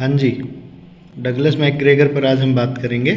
हाँ जी, Douglas McGregor पर आज हम बात करेंगे।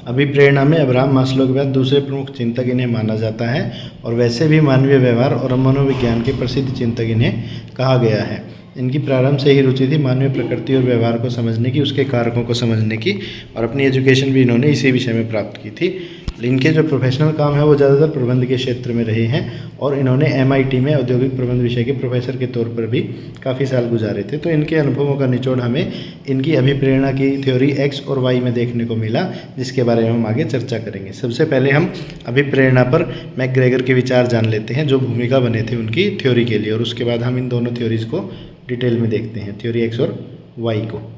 अभिप्रेरणा में अब्राहम मास्लो के बाद दूसरे प्रमुख चिंतक इन्हें माना जाता है और वैसे भी मानवीय व्यवहार और मनोविज्ञान के प्रसिद्ध चिंतक इन्हें कहा गया है। इनकी प्रारंभ से ही रुचि थी मानवीय प्रकृति और व्यवहार को समझने की, उसके कारकों को समझने की, और अपनी एजुकेशन भी इन्होंने इसी विषय में प्राप्त की थी। इनके जो प्रोफेशनल काम है वो ज़्यादातर प्रबंध के क्षेत्र में रहे हैं और इन्होंने MIT में औद्योगिक प्रबंध विषय के प्रोफेसर के तौर पर भी काफ़ी साल गुजारे थे। तो इनके अनुभवों का निचोड़ हमें इनकी अभिप्रेरणा की थ्योरी X और Y में देखने को मिला, जिसके बारे में हम आगे चर्चा करेंगे। सबसे पहले हम अभिप्रेरणा पर मैकग्रेगर के विचार जान लेते हैं, जो भूमिका बने थे उनकी थ्योरी के लिए, और उसके बाद हम इन दोनों थ्योरीज को डिटेल में देखते हैं, थ्योरी X और Y को।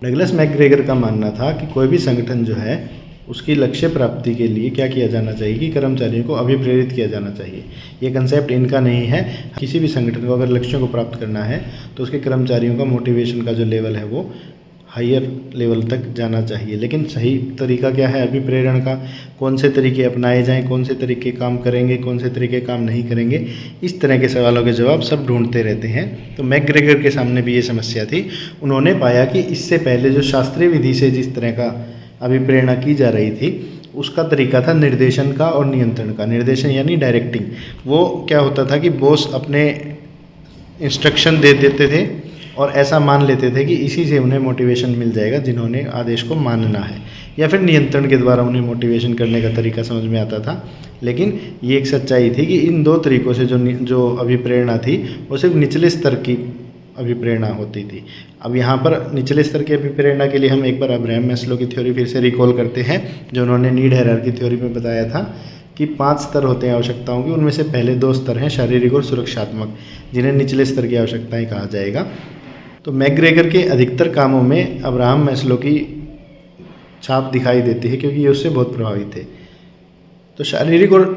डगलस मैकग्रेगर का मानना था कि कोई भी संगठन जो है उसकी लक्ष्य प्राप्ति के लिए क्या किया जाना चाहिए कि कर्मचारियों को अभिप्रेरित किया जाना चाहिए। ये कंसेप्ट इनका नहीं है। किसी भी संगठन को अगर लक्ष्यों को प्राप्त करना है तो उसके कर्मचारियों का मोटिवेशन का जो लेवल है वो हायर लेवल तक जाना चाहिए। लेकिन सही तरीका क्या है अभिप्रेरण का, कौन से तरीके अपनाए जाएं, कौन से तरीके काम करेंगे, कौन से तरीके काम नहीं करेंगे, इस तरह के सवालों के जवाब सब ढूंढते रहते हैं। तो मैकग्रेगर के सामने भी ये समस्या थी। उन्होंने पाया कि इससे पहले जो शास्त्रीय विधि से जिस तरह का अभिप्रेरणा की जा रही थी उसका तरीका था निर्देशन का और नियंत्रण का। निर्देशन यानी डायरेक्टिंग। वो क्या होता था कि बॉस अपने इंस्ट्रक्शन दे देते थे और ऐसा मान लेते थे कि इसी से उन्हें मोटिवेशन मिल जाएगा जिन्होंने आदेश को मानना है, या फिर नियंत्रण के द्वारा उन्हें मोटिवेशन करने का तरीका समझ में आता था। लेकिन ये एक सच्चाई थी कि इन दो तरीक़ों से जो अभिप्रेरणा थी वो सिर्फ निचले स्तर की अभिप्रेरणा होती थी। अब यहाँ पर निचले स्तर की अभिप्रेरणा के लिए हम एक बार अब्राहम मैस्लो की थ्योरी फिर से रिकॉल करते हैं, जो उन्होंने नीड हायरार्की थ्योरी में बताया था कि 5 स्तर होते हैं आवश्यकताओं के। उनमें से पहले 2 स्तर हैं शारीरिक और सुरक्षात्मक, जिन्हें निचले स्तर की आवश्यकताएं कहा जाएगा। तो मैकग्रेगर के अधिकतर कामों में अब्राहम मैस्लो की छाप दिखाई देती है क्योंकि ये उससे बहुत प्रभावित थे। तो शारीरिक और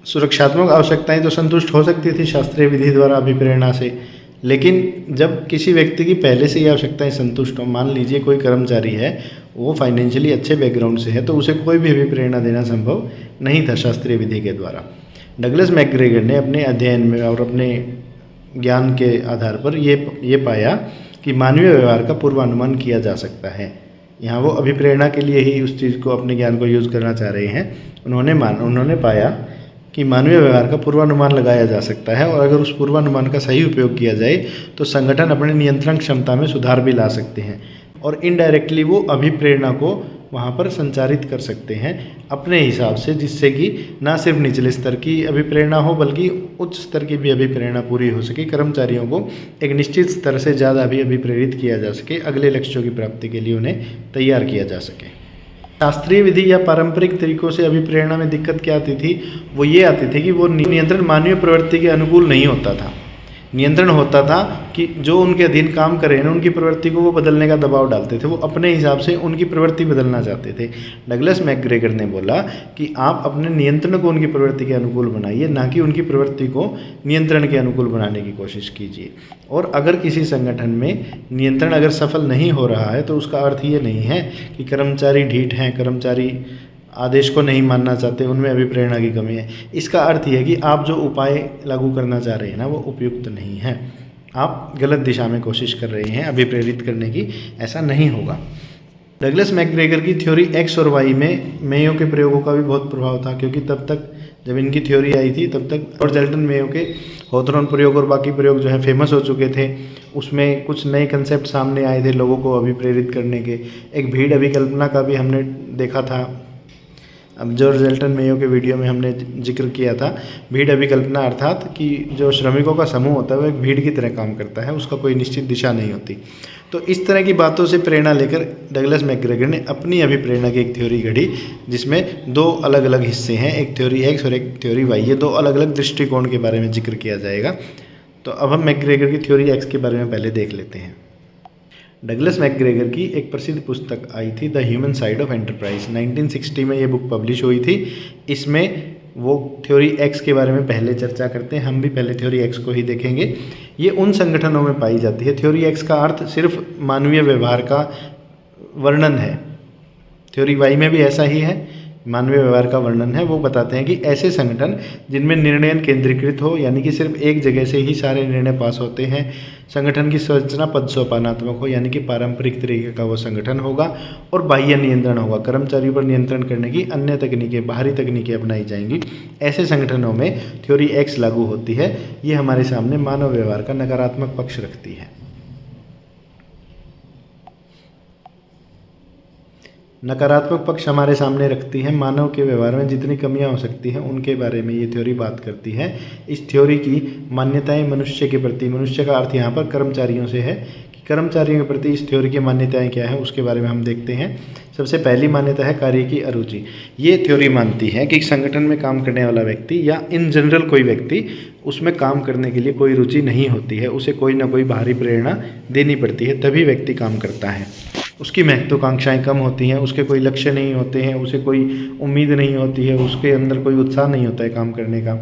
सुरक्षात्मक आवश्यकताएँ तो संतुष्ट हो सकती थी शास्त्रीय विधि द्वारा अभिप्रेरणा से, लेकिन जब किसी व्यक्ति की पहले से ये आवश्यकताएं संतुष्ट हो, मान लीजिए कोई कर्मचारी है वो फाइनेंशियली अच्छे बैकग्राउंड से है, तो उसे कोई भी अभिप्रेरणा देना संभव नहीं था शास्त्रीय विधि के द्वारा। डगलस मैकग्रेगर ने अपने अध्ययन में और अपने ज्ञान के आधार पर ये पाया कि मानवीय व्यवहार का पूर्वानुमान किया जा सकता है। यहाँ वो अभिप्रेरणा के लिए ही उस चीज़ को, अपने ज्ञान को यूज़ करना चाह रहे हैं। उन्होंने पाया कि मानवीय व्यवहार का पूर्वानुमान लगाया जा सकता है और अगर उस पूर्वानुमान का सही उपयोग किया जाए तो संगठन अपने नियंत्रण क्षमता में सुधार भी ला सकते हैं और इनडायरेक्टली वो अभिप्रेरणा को वहाँ पर संचारित कर सकते हैं अपने हिसाब से, जिससे कि ना सिर्फ निचले स्तर की अभिप्रेरणा हो बल्कि उच्च स्तर की भी अभिप्रेरणा पूरी हो सके। कर्मचारियों को एक निश्चित स्तर से ज़्यादा भी अभिप्रेरित किया जा सके, अगले लक्ष्यों की प्राप्ति के लिए उन्हें तैयार किया जा सके। शास्त्रीय विधि या पारंपरिक तरीकों से अभिप्रेरणा में दिक्कत क्या आती थी, वो ये आती थी कि वो नियंत्रण मानवीय प्रवृत्ति के अनुकूल नहीं होता था। नियंत्रण होता था कि जो उनके अधीन काम कर रहे हैं उनकी प्रवृत्ति को वो बदलने का दबाव डालते थे, वो अपने हिसाब से उनकी प्रवृत्ति बदलना चाहते थे। डगलस मैकग्रेगर ने बोला कि आप अपने नियंत्रण को उनकी प्रवृत्ति के अनुकूल बनाइए, ना कि उनकी प्रवृत्ति को नियंत्रण के अनुकूल बनाने की कोशिश कीजिए। और अगर किसी संगठन में नियंत्रण अगर सफल नहीं हो रहा है तो उसका अर्थ ये नहीं है कि कर्मचारी ढीठ हैं, कर्मचारी आदेश को नहीं मानना चाहते, उनमें अभिप्रेरणा की कमी है। इसका अर्थ यह है कि आप जो उपाय लागू करना चाह रहे हैं ना वो उपयुक्त नहीं है, आप गलत दिशा में कोशिश कर रहे हैं अभिप्रेरित करने की, ऐसा नहीं होगा। डगलस मैकग्रेगर की थ्योरी X और Y में मेयो के प्रयोगों का भी बहुत प्रभाव था, क्योंकि तब तक जब इनकी थ्योरी आई थी तब तक जॉर्ज एल्टन मेयो के हॉथरॉन प्रयोग और बाकी प्रयोग जो है फेमस हो चुके थे। उसमें कुछ नए कंसेप्ट सामने आए थे लोगों को अभिप्रेरित करने के। एक भीड़ अभिकल्पना का भी हमने देखा था, अब जॉर्ज एल्टन मेयो के वीडियो में हमने जिक्र किया था। भीड़ अभिकल्पना अर्थात कि जो श्रमिकों का समूह होता है वो एक भीड़ की तरह काम करता है, उसका कोई निश्चित दिशा नहीं होती। तो इस तरह की बातों से प्रेरणा लेकर डगलस मैकग्रेगर ने अपनी अभिप्रेरणा की एक थ्योरी गढ़ी, जिसमें 2 अलग अलग हिस्से हैं, एक थ्योरी X और एक थ्योरी Y। ये 2 अलग अलग दृष्टिकोण के बारे में जिक्र किया जाएगा। तो अब हम मैकग्रेगर की थ्योरी X के बारे में पहले देख लेते हैं। डगलस मैकग्रेगर की एक प्रसिद्ध पुस्तक आई थी, the human side of enterprise. 1960 में ये बुक पब्लिश हुई थी। इसमें वो थ्योरी X के बारे में पहले चर्चा करते हैं, हम भी पहले थ्योरी X को ही देखेंगे। ये उन संगठनों में पाई जाती है। थ्योरी X का अर्थ सिर्फ मानवीय व्यवहार का वर्णन है। थ्योरी Y में भी ऐसा ही है मानवीय व्यवहार का वर्णन है वो बताते हैं कि ऐसे संगठन जिनमें निर्णय केंद्रीकृत हो, यानी कि सिर्फ एक जगह से ही सारे निर्णय पास होते हैं। संगठन की संरचना पद सोपानात्मक हो, यानी कि पारंपरिक तरीके का वो संगठन होगा। और बाह्य नियंत्रण होगा, कर्मचारियों पर नियंत्रण करने की अन्य तकनीकें, बाहरी तकनीकें अपनाई जाएंगी। ऐसे संगठनों में थ्योरी एक्स लागू होती है। ये हमारे सामने मानव व्यवहार का नकारात्मक पक्ष रखती है। नकारात्मक पक्ष हमारे सामने रखती है मानव के व्यवहार में जितनी कमियां हो सकती हैं उनके बारे में ये थ्योरी बात करती है। इस थ्योरी की मान्यताएं मनुष्य के प्रति, मनुष्य का अर्थ यहाँ पर कर्मचारियों से है कि कर्मचारियों के प्रति इस थ्योरी की मान्यताएं क्या है उसके बारे में हम देखते हैं। सबसे पहली मान्यता है कार्य की अरुचि। ये थ्योरी मानती है कि संगठन में काम करने वाला व्यक्ति या इन जनरल कोई व्यक्ति, उसमें काम करने के लिए कोई रुचि नहीं होती है, उसे कोई ना कोई बाहरी प्रेरणा देनी पड़ती है तभी व्यक्ति काम करता है। उसकी महत्वाकांक्षाएं कम होती हैं, उसके कोई लक्ष्य नहीं होते हैं, उसे कोई उम्मीद नहीं होती है, उसके अंदर कोई उत्साह नहीं होता है काम करने का।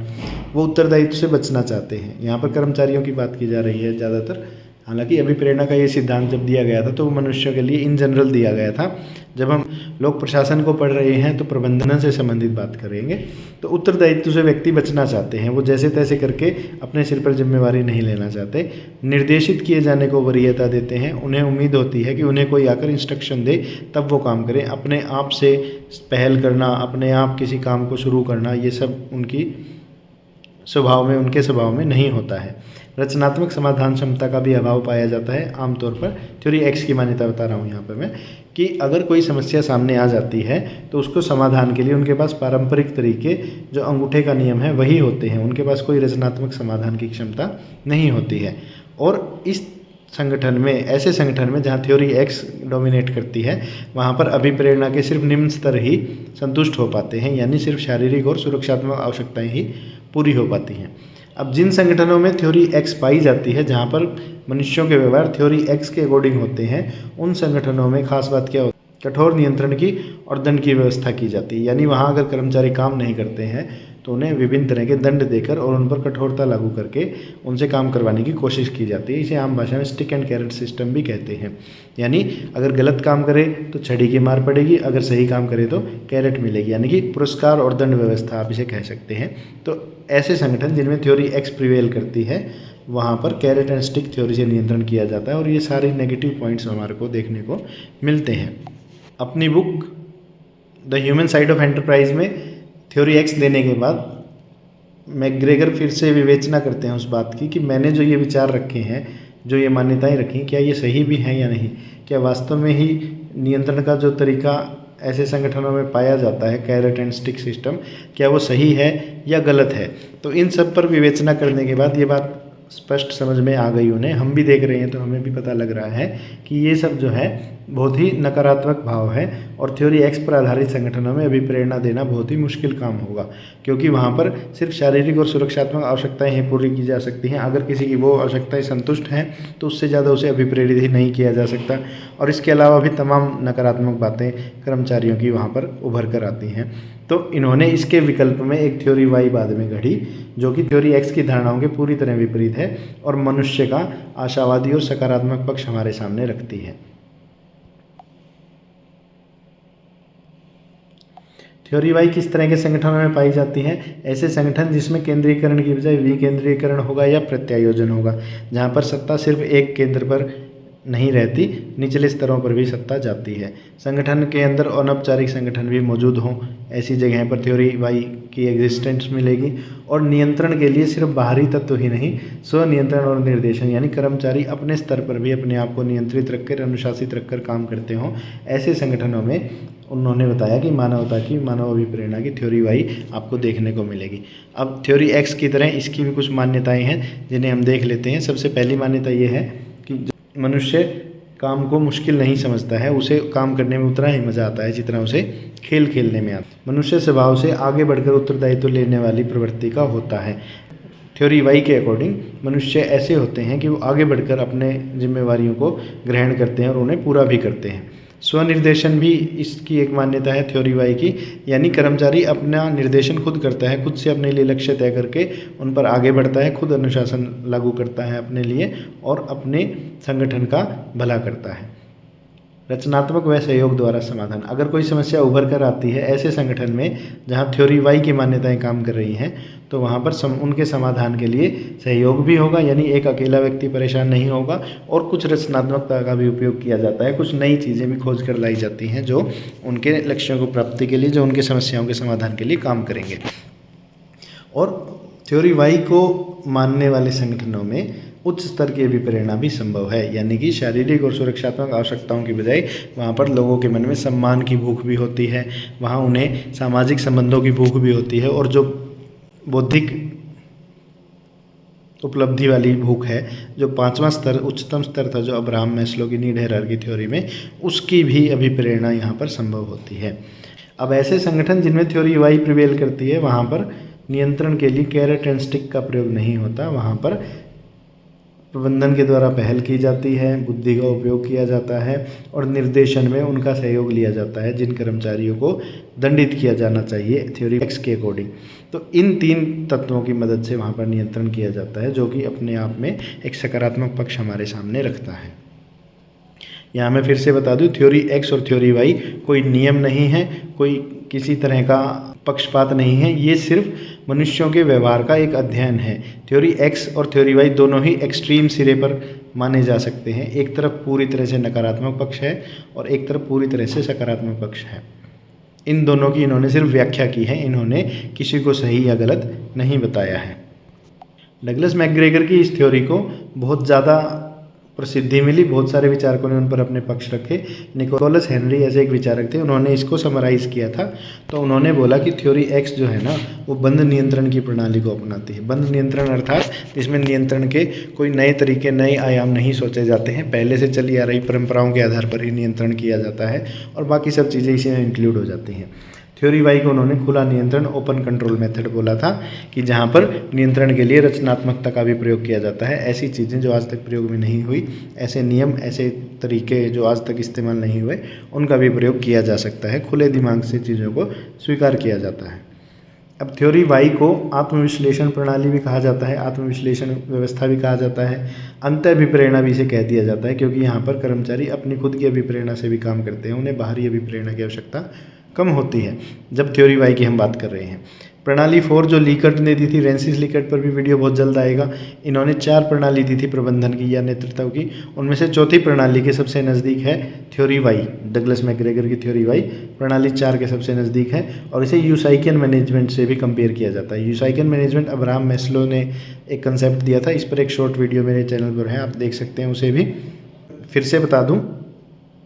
वो उत्तरदायित्व से बचना चाहते हैं। यहाँ पर कर्मचारियों की बात की जा रही है ज़्यादातर। हालांकि अभिप्रेरणा का ये सिद्धांत जब दिया गया था तो वो मनुष्य के लिए इन जनरल दिया गया था। जब हम लोक प्रशासन को पढ़ रहे हैं तो प्रबंधन से संबंधित बात करेंगे। तो उत्तरदायित्व से व्यक्ति बचना चाहते हैं, वो जैसे तैसे करके अपने सिर पर जिम्मेवारी नहीं लेना चाहते, निर्देशित किए जाने को वरीयता देते हैं। उन्हें उम्मीद होती है कि उन्हें कोई आकर इंस्ट्रक्शन दे तब वो काम करें। अपने आप से पहल करना, अपने आप किसी काम को शुरू करना, ये सब उनके स्वभाव में नहीं होता है। रचनात्मक समाधान क्षमता का भी अभाव पाया जाता है आमतौर पर। थ्योरी एक्स की मान्यता बता रहा हूँ यहाँ पर मैं, कि अगर कोई समस्या सामने आ जाती है तो उसको समाधान के लिए उनके पास पारंपरिक तरीके, जो अंगूठे का नियम है, वही होते हैं। उनके पास कोई रचनात्मक समाधान की क्षमता नहीं होती है। और इस संगठन में, ऐसे संगठन में जहाँ थ्योरी एक्स डोमिनेट करती है, वहाँ पर अभिप्रेरणा के सिर्फ निम्न स्तर ही संतुष्ट हो पाते हैं, यानी सिर्फ शारीरिक और सुरक्षात्मक आवश्यकताएं ही पूरी हो पाती हैं। अब जिन संगठनों में थ्योरी एक्स पाई जाती है, जहाँ पर मनुष्यों के व्यवहार थ्योरी एक्स के अकॉर्डिंग होते हैं, उन संगठनों में खास बात क्या होती है, कठोर नियंत्रण की और दंड की व्यवस्था की जाती है। यानी वहाँ अगर कर्मचारी काम नहीं करते हैं तो उन्हें विभिन्न तरह के दंड देकर और उन पर कठोरता लागू करके उनसे काम करवाने की कोशिश की जाती है। इसे आम भाषा में स्टिक एंड कैरेट सिस्टम भी कहते हैं। यानी अगर गलत काम करे तो छड़ी की मार पड़ेगी, अगर सही काम करे तो कैरेट मिलेगी, यानी कि पुरस्कार और दंड व्यवस्था आप इसे कह सकते हैं। तो ऐसे संगठन जिनमें थ्योरी एक्स प्रिवेल करती है, वहाँ पर कैरेट एंड स्टिक थ्योरी से नियंत्रण किया जाता है। और ये सारे नेगेटिव पॉइंट्स हमारे को देखने को मिलते हैं। अपनी book the human side of enterprise में थ्योरी एक्स देने के बाद मैकग्रेगर फिर से विवेचना करते हैं उस बात की कि मैंने जो ये विचार रखे हैं, जो ये मान्यताएं रखी, क्या ये सही भी हैं या नहीं। क्या वास्तव में ही नियंत्रण का जो तरीका ऐसे संगठनों में पाया जाता है, कैरेट एंड स्टिक सिस्टम, क्या वो सही है या गलत है। तो इन सब पर विवेचना करने के बाद ये बात स्पष्ट समझ में आ गई उन्हें। हम भी देख रहे हैं तो हमें भी पता लग रहा है कि ये सब जो है बहुत ही नकारात्मक भाव है। और थ्योरी एक्स पर आधारित संगठनों में अभिप्रेरणा देना बहुत ही मुश्किल काम होगा, क्योंकि वहाँ पर सिर्फ शारीरिक और सुरक्षात्मक आवश्यकताएं ही पूरी की जा सकती हैं। अगर किसी की वो आवश्यकताएं संतुष्ट हैं तो उससे ज़्यादा उसे अभिप्रेरित ही नहीं किया जा सकता। और इसके अलावा भी तमाम नकारात्मक बातें कर्मचारियों की वहाँ पर उभर कर आती हैं। तो इन्होंने इसके विकल्प में एक थ्योरी वाई बाद में गढ़ी, जो कि थ्योरी एक्स की धारणाओं के पूरी तरह विपरीत है और मनुष्य का आशावादी और सकारात्मक पक्ष हमारे सामने रखती है। थ्योरी वाई किस तरह के संगठनों में पाई जाती है? ऐसे संगठन जिसमें केंद्रीकरण की बजाय विकेंद्रीकरण होगा या प्रत्यायोजन होगा, जहाँ पर सत्ता सिर्फ एक केंद्र पर नहीं रहती, निचले स्तरों पर भी सत्ता जाती है। संगठन के अंदर अनौपचारिक संगठन भी मौजूद हों, ऐसी जगह पर थ्योरी वाई की एग्जिस्टेंस मिलेगी। और नियंत्रण के लिए सिर्फ बाहरी तत्व ही नहीं, स्वनियंत्रण और निर्देशन, यानी कर्मचारी अपने स्तर पर भी अपने आप को नियंत्रित रखकर, अनुशासित रखकर काम करते हों, ऐसे संगठनों में उन्होंने बताया कि मानवता की, मानव अभिप्रेरणा की थ्योरी वाई आपको देखने को मिलेगी। अब थ्योरी एक्स की तरह इसकी भी कुछ मान्यताएं हैं जिन्हें हम देख लेते हैं। सबसे पहली मान्यता ये है कि मनुष्य काम को मुश्किल नहीं समझता है, उसे काम करने में उतना ही मज़ा आता है जितना उसे खेल खेलने में आता है। मनुष्य स्वभाव से आगे बढ़कर उत्तरदायित्व लेने वाली प्रवृत्ति का होता है। थ्योरी वाई के अकॉर्डिंग मनुष्य ऐसे होते हैं कि वो आगे बढ़कर अपने जिम्मेवारियों को ग्रहण करते हैं और उन्हें पूरा भी करते हैं। स्वनिर्देशन भी इसकी एक मान्यता है थ्योरी वाई की, यानी कर्मचारी अपना निर्देशन खुद करता है, खुद से अपने लिए लक्ष्य तय करके उन पर आगे बढ़ता है, खुद अनुशासन लागू करता है अपने लिए और अपने संगठन का भला करता है। रचनात्मक व सहयोग द्वारा समाधान। अगर कोई समस्या उभर कर आती है ऐसे संगठन में जहाँ थ्योरी वाई की मान्यताएं काम कर रही हैं, तो वहाँ पर उनके समाधान के लिए सहयोग भी होगा, यानी एक अकेला व्यक्ति परेशान नहीं होगा, और कुछ रचनात्मकता का भी उपयोग किया जाता है। कुछ नई चीज़ें भी खोज कर लाई जाती हैं जो उनके लक्ष्यों को प्राप्ति के लिए, जो उनकी समस्याओं के समाधान के लिए काम करेंगे। और थ्योरी वाई को मानने वाले संगठनों में उच्च स्तर की अभिप्रेरणा भी संभव है, यानी कि शारीरिक और सुरक्षात्मक आवश्यकताओं की बजाय वहाँ पर लोगों के मन में सम्मान की भूख भी होती है, वहाँ उन्हें सामाजिक संबंधों की भूख भी होती है, और जो बौद्धिक उपलब्धि वाली भूख है, जो 5वां स्तर उच्चतम स्तर था जो अब्राहम मैस्लो की नीड हायरार्की थ्योरी में, उसकी भी अभिप्रेरणा यहाँ पर संभव होती है। अब ऐसे संगठन जिनमें थ्योरी वाई प्रिवेल करती है, वहाँ पर नियंत्रण के लिए कैरेट एंड स्टिक का प्रयोग नहीं होता, वहाँ पर प्रबंधन के द्वारा पहल की जाती है, बुद्धि का उपयोग किया जाता है, और निर्देशन में उनका सहयोग लिया जाता है जिन कर्मचारियों को दंडित किया जाना चाहिए थ्योरी एक्स के अकॉर्डिंग। तो इन 3 तत्वों की मदद से वहाँ पर नियंत्रण किया जाता है, जो कि अपने आप में एक सकारात्मक पक्ष हमारे सामने रखता है। यहाँ मैं फिर से बता दूँ, थ्योरी एक्स और थ्योरी वाई कोई नियम नहीं है, कोई किसी तरह का पक्षपात नहीं है, ये सिर्फ मनुष्यों के व्यवहार का एक अध्ययन है। थ्योरी एक्स और थ्योरी वाई दोनों ही एक्सट्रीम सिरे पर माने जा सकते हैं। एक तरफ पूरी तरह से नकारात्मक पक्ष है और एक तरफ पूरी तरह से सकारात्मक पक्ष है। इन दोनों की इन्होंने सिर्फ व्याख्या की है, इन्होंने किसी को सही या गलत नहीं बताया है। डगलस मैकग्रेगर की इस थ्योरी को बहुत ज़्यादा प्रसिद्धि मिली, बहुत सारे विचारकों ने उन पर अपने पक्ष रखे। निकोलस हेनरी ऐसे एक विचारक थे, उन्होंने इसको समराइज़ किया था। तो उन्होंने बोला कि थ्योरी एक्स जो है ना, वो बंद नियंत्रण की प्रणाली को अपनाती है। बंद नियंत्रण अर्थात जिसमें नियंत्रण के कोई नए तरीके, नए आयाम नहीं सोचे जाते हैं, पहले से चली आ रही परंपराओं के आधार पर ही नियंत्रण किया जाता है, और बाकी सब चीज़ें इसी में इंक्लूड हो जाती हैं। थ्योरी वाई को उन्होंने खुला नियंत्रण, ओपन कंट्रोल मेथड बोला था, कि जहाँ पर नियंत्रण के लिए रचनात्मकता का भी प्रयोग किया जाता है। ऐसी चीज़ें जो आज तक प्रयोग में नहीं हुई, ऐसे नियम, ऐसे तरीके जो आज तक इस्तेमाल नहीं हुए, उनका भी प्रयोग किया जा सकता है। खुले दिमाग से चीज़ों को स्वीकार किया जाता है। अब थ्योरी वाई को आत्मविश्लेषण प्रणाली भी कहा जाता है, आत्मविश्लेषण व्यवस्था भी कहा जाता है, अंत अभिप्रेरणा भी इसे कह दिया जाता है, क्योंकि यहाँ पर कर्मचारी अपनी खुद की अभिप्रेरणा से भी काम करते हैं, उन्हें बाहरी अभिप्रेरणा की आवश्यकता कम होती है जब थ्योरी वाई की हम बात कर रहे हैं। प्रणाली 4 जो लीकर्ट ने दी थी, रेंसिस लीकर्ट पर भी वीडियो बहुत जल्द आएगा। इन्होंने 4 प्रणाली दी थी प्रबंधन की या नेतृत्व की, उनमें से चौथी प्रणाली के सबसे नज़दीक है थ्योरी वाई। डगलस मैकग्रेगर की थ्योरी वाई प्रणाली 4 के सबसे नज़दीक है, और इसे यूसाइकियन मैनेजमेंट से भी कंपेयर किया जाता है। यूसाइकियन मैनेजमेंट अब्राहम मैस्लो ने एक कंसेप्ट दिया था, इस पर एक शॉर्ट वीडियो मेरे चैनल पर है, आप देख सकते हैं उसे भी। फिर से बता दूँ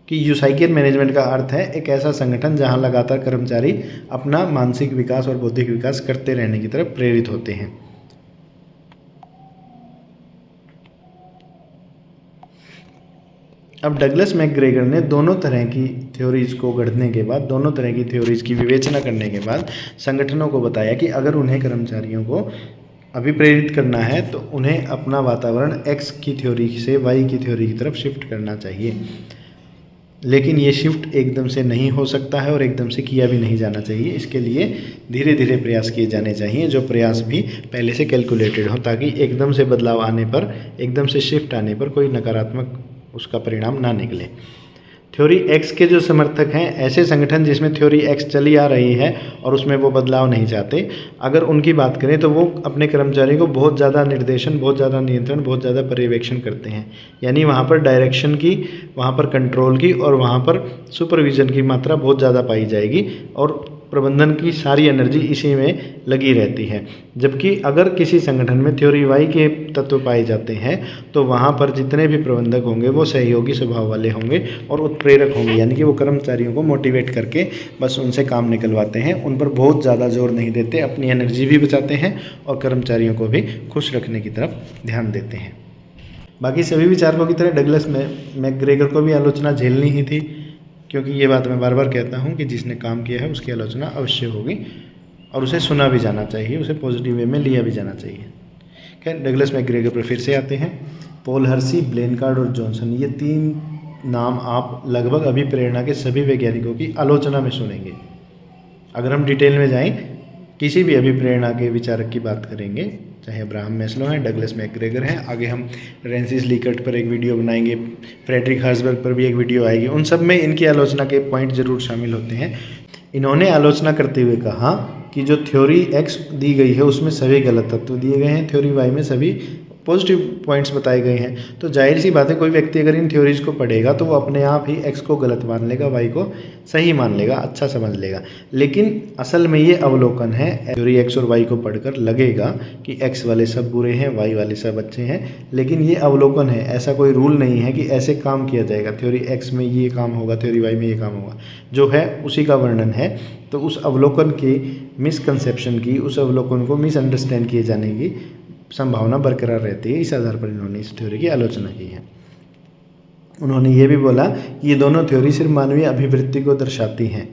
कि यूसाइकियन मैनेजमेंट का अर्थ है एक ऐसा संगठन जहां लगातार कर्मचारी अपना मानसिक विकास और बौद्धिक विकास करते रहने की तरफ प्रेरित होते हैं। अब डगलस मैकग्रेगर ने दोनों तरह की थ्योरीज को गढ़ने के बाद, दोनों तरह की थ्योरीज की विवेचना करने के बाद संगठनों को बताया कि अगर उन्हें कर्मचारियों को अभिप्रेरित करना है तो उन्हें अपना वातावरण एक्स की थ्योरी से वाई की थ्योरी की तरफ शिफ्ट करना चाहिए। लेकिन ये शिफ्ट एकदम से नहीं हो सकता है और एकदम से किया भी नहीं जाना चाहिए। इसके लिए धीरे धीरे प्रयास किए जाने चाहिए, जो प्रयास भी पहले से कैलकुलेटेड हो, ताकि एकदम से बदलाव आने पर, एकदम से शिफ्ट आने पर कोई नकारात्मक उसका परिणाम ना निकले। थ्योरी एक्स के जो समर्थक हैं, ऐसे संगठन जिसमें थ्योरी एक्स चली आ रही है और उसमें वो बदलाव नहीं चाहते, अगर उनकी बात करें तो वो अपने कर्मचारी को बहुत ज़्यादा निर्देशन, बहुत ज़्यादा नियंत्रण, बहुत ज़्यादा पर्यवेक्षण करते हैं। यानी वहाँ पर डायरेक्शन की, वहाँ पर कंट्रोल की और वहाँ पर सुपरविज़न की मात्रा बहुत ज़्यादा पाई जाएगी, और प्रबंधन की सारी एनर्जी इसी में लगी रहती है। जबकि अगर किसी संगठन में थ्योरी वाई के तत्व पाए जाते हैं तो वहाँ पर जितने भी प्रबंधक होंगे वो सहयोगी स्वभाव वाले होंगे और उत्प्रेरक होंगे, यानी कि वो कर्मचारियों को मोटिवेट करके बस उनसे काम निकलवाते हैं, उन पर बहुत ज़्यादा जोर नहीं देते, अपनी एनर्जी भी बचाते हैं और कर्मचारियों को भी खुश रखने की तरफ ध्यान देते हैं। बाकी सभी विचारकों की तरह डगलस मैकग्रेगर को भी आलोचना झेलनी ही थी, क्योंकि ये बात मैं बार बार कहता हूँ कि जिसने काम किया है उसकी आलोचना अवश्य होगी और उसे सुना भी जाना चाहिए, उसे पॉजिटिव वे में लिया भी जाना चाहिए। खैर, डगलस मैकग्रेगर पर फिर से आते हैं। पॉल हर्सी, ब्लेनकार्ड और जॉनसन, ये 3 नाम आप लगभग अभिप्रेरणा के सभी वैज्ञानिकों की आलोचना में सुनेंगे। अगर हम डिटेल में जाएं, किसी भी अभिप्रेरणा के विचारक की बात करेंगे चाहे अब्राहम मैस्लो हैं, डगलस मैकग्रेगर हैं, आगे हम फ्रांसिस लिकर्ट पर एक वीडियो बनाएंगे, फ्रेडरिक हर्सबर्ग पर भी एक वीडियो आएगी। उन सब में इनकी आलोचना के पॉइंट जरूर शामिल होते हैं। इन्होंने आलोचना करते हुए कहा कि जो थ्योरी एक्स दी गई है उसमें सभी गलत तत्व दिए गए हैं, थ्योरी वाई में सभी पॉजिटिव पॉइंट्स बताए गए हैं। तो जाहिर सी बात है, कोई व्यक्ति अगर इन थ्योरीज को पढ़ेगा तो वो अपने आप ही एक्स को गलत मान लेगा, वाई को सही मान लेगा, अच्छा समझ लेगा। लेकिन असल में ये अवलोकन है, थ्योरी एक्स और वाई को पढ़कर लगेगा कि एक्स वाले सब बुरे हैं, वाई वाले सब अच्छे हैं, लेकिन ये अवलोकन है, ऐसा कोई रूल नहीं है कि ऐसे काम किया जाएगा, थ्योरी एक्स में ये काम होगा, थ्योरी वाई में ये काम होगा। जो है उसी का वर्णन है। तो उस अवलोकन की मिसकंसेप्शन की, उस अवलोकन को मिसअंडरस्टैंड किए जाने की संभावना बरकरार रहती है। इस आधार पर इन्होंने इस थ्योरी की आलोचना की है। उन्होंने ये भी बोला कि ये दोनों थ्योरी सिर्फ मानवीय अभिवृत्ति को दर्शाती हैं।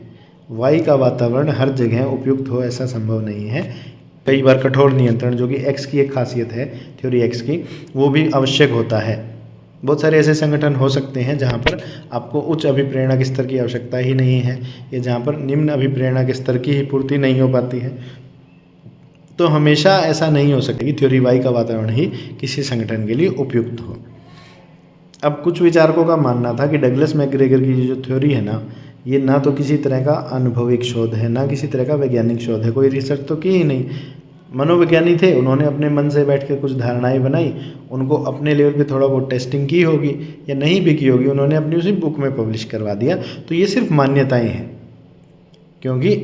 वाई का वातावरण हर जगह उपयुक्त हो ऐसा संभव नहीं है। कई बार कठोर नियंत्रण, जो कि एक्स की एक खासियत है थ्योरी एक्स की, वो भी आवश्यक होता है। बहुत सारे ऐसे संगठन हो सकते हैं जहाँ पर आपको उच्च अभिप्रेरणा के स्तर की आवश्यकता ही नहीं है, या जहाँ पर निम्न अभिप्रेरणा के स्तर की ही पूर्ति नहीं हो पाती है। तो हमेशा ऐसा नहीं हो सकता कि थ्योरी वाई का वातावरण ही किसी संगठन के लिए उपयुक्त हो। अब कुछ विचारकों का मानना था कि डगलस मैकग्रेगर की जो थ्योरी है ना, ये ना तो किसी तरह का अनुभविक शोध है, ना किसी तरह का वैज्ञानिक शोध है, कोई रिसर्च तो की ही नहीं। मनोविज्ञानी थे, उन्होंने अपने मन से बैठ कर कुछ धारणाएं बनाई, उनको अपने लेवल पे थोड़ा बहुत टेस्टिंग की होगी या नहीं भी की होगी, उन्होंने अपनी उसी बुक में पब्लिश करवा दिया। तो ये सिर्फ मान्यताएं हैं, क्योंकि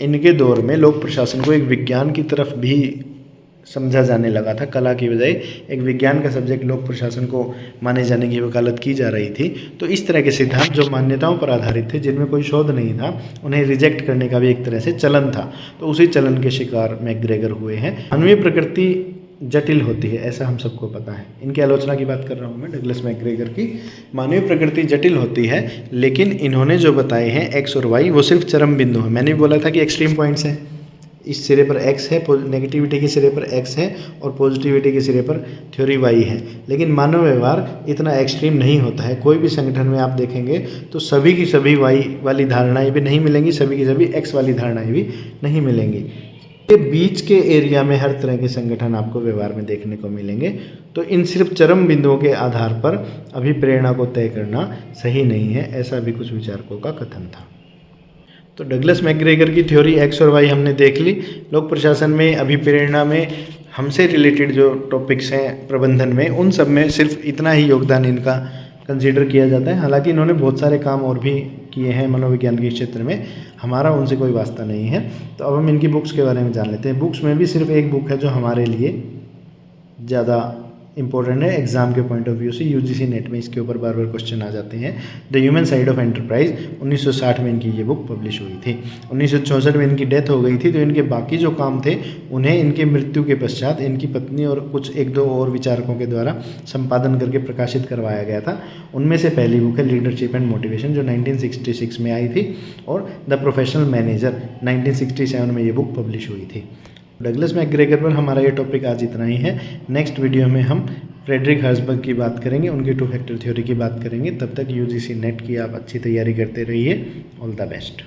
इनके दौर में लोक प्रशासन को एक विज्ञान की तरफ भी समझा जाने लगा था। कला की बजाय एक विज्ञान का सब्जेक्ट लोक प्रशासन को माने जाने की वकालत की जा रही थी। तो इस तरह के सिद्धांत जो मान्यताओं पर आधारित थे, जिनमें कोई शोध नहीं था, उन्हें रिजेक्ट करने का भी एक तरह से चलन था। तो उसी चलन के शिकार मैकग्रेगर हुए हैं। मानवीय प्रकृति जटिल होती है, ऐसा हम सबको पता है। इनकी आलोचना की बात कर रहा हूँ मैं, डगलस मैकग्रेगर की। मानवीय प्रकृति जटिल होती है, लेकिन इन्होंने जो बताए हैं एक्स और वाई, वो सिर्फ चरम बिंदु है। मैंने भी बोला था कि एक्सट्रीम पॉइंट्स हैं। इस सिरे पर एक्स है, नेगेटिविटी के सिरे पर एक्स है, और पॉजिटिविटी के सिरे पर थ्योरी वाई है। लेकिन मानव व्यवहार इतना एक्सट्रीम नहीं होता है। कोई भी संगठन में आप देखेंगे तो सभी की सभी वाई वाली धारणाएं भी नहीं मिलेंगी, सभी की सभी एक्स वाली धारणाएं भी नहीं मिलेंगी। के बीच के एरिया में हर तरह के संगठन आपको व्यवहार में देखने को मिलेंगे। तो इन सिर्फ चरम बिंदुओं के आधार पर अभिप्रेरणा को तय करना सही नहीं है, ऐसा भी कुछ विचारकों का कथन था। तो डगलस मैकग्रेगर की थ्योरी एक्स और वाई हमने देख ली। लोक प्रशासन में, अभिप्रेरणा में, हमसे रिलेटेड जो टॉपिक्स हैं प्रबंधन में, उन सब में सिर्फ इतना ही योगदान इनका कंसीडर किया जाता है। हालांकि इन्होंने बहुत सारे काम और भी किए हैं मनोविज्ञान के क्षेत्र में, हमारा उनसे कोई वास्ता नहीं है। तो अब हम इनकी बुक्स के बारे में जान लेते हैं। बुक्स में भी सिर्फ एक बुक है जो हमारे लिए ज़्यादा इंपॉर्टेंट है एग्जाम के पॉइंट ऑफ व्यू से। यूजीसी नेट में इसके ऊपर बार बार क्वेश्चन आ जाते हैं। The human side of enterprise, 1960 में इनकी ये बुक पब्लिश हुई थी। 1964 में इनकी डेथ हो गई थी। तो इनके बाकी जो काम थे उन्हें इनके मृत्यु के पश्चात इनकी पत्नी और कुछ एक दो और विचारकों के द्वारा संपादन करके प्रकाशित करवाया गया था। उनमें से पहली बुक है लीडरशिप एंड मोटिवेशन, जो 1966 में आई थी, और द प्रोफेशनल मैनेजर 1967 में ये बुक पब्लिश हुई थी। डगलस मैकग्रेगर पर हमारा ये टॉपिक आज इतना ही है। नेक्स्ट वीडियो में हम फ्रेडरिक हर्सबर्ग की बात करेंगे, उनकी टू फैक्टर थ्योरी की बात करेंगे। तब तक यूजीसी नेट की आप अच्छी तैयारी करते रहिए। All the best.